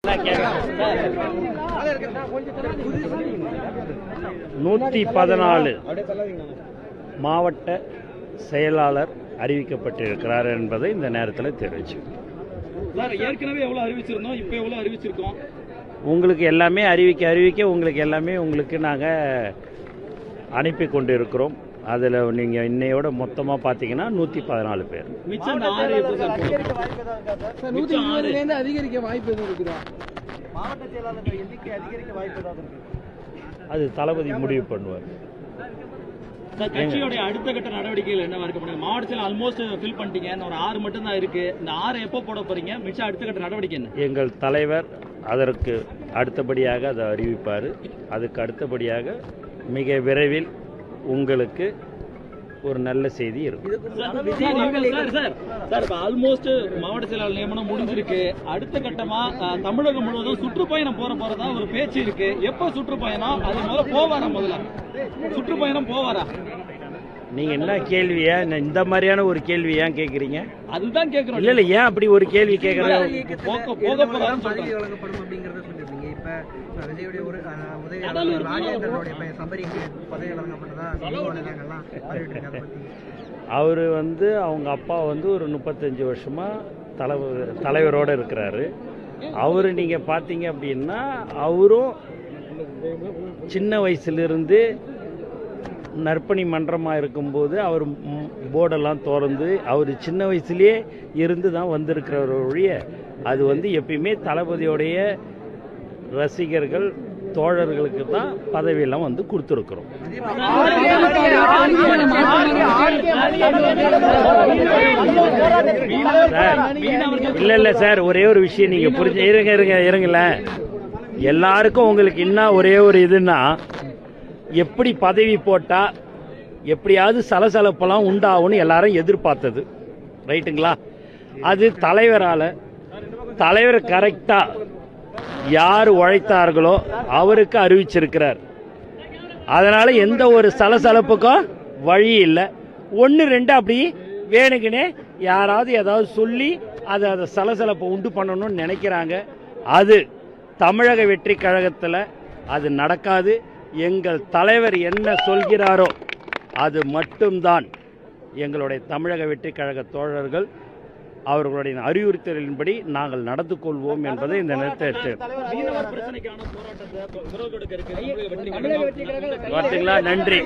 114 மாவட்ட செயலாளர் அறிவிக்கப்பட்டிருக்கிறார் என்பதை இந்த நேரத்தில் தெரிவிச்சு. ஏற்கனவே எவ்வளவு அறிவிச்சிருந்தோம், இப்போ எவ்வளவு அறிவிச்சிருக்கோம்? உங்களுக்கு எல்லாமே அறிவிக்க உங்களுக்கு எல்லாமே உங்களுக்கு நாங்கள் அனுப்பி கொண்டு இருக்கிறோம். அதில் நீங்கள் இன்னையோட மொத்தமாக பார்த்தீங்கன்னா 114 பேர். மிச்சம் அதிகரிக்க வாய்ப்பு எதுவும் இருக்குதா? மாவட்ட செயலாளர்கள் எண்ணிக்கை அதிகரிக்க வாய்ப்பு ஏதாவது இருக்கு? அது தளபதி முடிவு பண்ணுவார். கட்சியோட அடுத்த கட்ட நடவடிக்கைகள் என்னவா இருக்க முடியும்? மாவட்டத்தில் ஆல்மோஸ்ட் ஃபில் பண்ணிட்டீங்க, ஒரு 6 மட்டும் தான் இருக்கு. இந்த 6 எப்போ போட போறீங்க? மிச்சம் அடுத்த கட்ட நடவடிக்கை என்ன? எங்கள் தலைவர் அதற்கு அடுத்தபடியாக அதை அறிவிப்பார். அதுக்கு அடுத்தபடியாக மிக விரைவில் உங்களுக்கு ஒரு நல்ல செய்தி இருக்கும். ஆல்மோஸ்ட் மாவட்ட செயலாளர் நியமனம் முடிஞ்சிருக்கு. அடுத்த கட்டமா தமிழகம் முழுவதும் சுற்றுப்பயணம் போறதா ஒரு பேச்சு இருக்கு. எப்ப சுற்றுப்பயணம்? அது முதல்ல போவாரா? முதல்ல சுற்றுப்பயணம் போவாரா? நீங்க என்ன கேள்வியா இந்த மாதிரியான ஒரு கேள்வி ஏன் கேக்குறீங்க? அதுதான் கேக்குறோம். இல்ல ஏன் அப்படி ஒரு கேள்வி கேக்குறீங்க? அவரு அவங்க அப்பா ஒரு 35 வருஷமா தலைவரோட இருக்கிறாரு. அவரு நீங்க பாத்தீங்க அப்படின்னா அவரும் சின்ன வயசுலிருந்து நற்பணி மன்றமா இருக்கும்போது அவர் போர்டெல்லாம் திறந்து அவர் சின்ன வயசுலயே இருந்து தான் வந்திருக்கிறவர் ஒழிய அது எப்பயுமே தளபதியோடைய ரசிகர்கள் தோழர்களுக்கு தான் பதவியெல்லாம் கொடுத்துருக்கிறோம். இல்ல சார், ஒரே ஒரு விஷயம் நீங்க புரிஞ்சு இருங்களேன். எல்லாருக்கும் உங்களுக்கு இன்னும் ஒரே ஒரு இதுன்னா, எப்படி பதவி போட்டா எப்படியாவது சலசலப்பெல்லாம் உண்டாகும்னு எல்லாரும் எதிர்பார்த்தது ரைட்டுங்களா? அது தலைவர் கரெக்டா யார் உழைத்தார்களோ அவருக்கு அறிவிச்சிருக்கிறார். அதனால எந்த ஒரு சலசலப்புக்கும் வழி இல்லை. 1-2 அப்படி வேணுக்குனே யாராவது ஏதாவது சொல்லி அதை சலசலப்பை உண்டு பண்ணணும்னு நினைக்கிறாங்க. அது தமிழக வெற்றி கழகத்தில் அது நடக்காது. எங்கள் தலைவர் என்ன சொல்கிறாரோ அது மட்டும்தான் எங்களுடைய தமிழக வெற்றி கழக தோழர்கள் அவர்களுடைய அறிவுறுத்தலின்படி நாங்கள் நடந்து கொள்வோம் என்பதை இந்த நேரத்தில் பார்த்தீங்களா. நன்றி.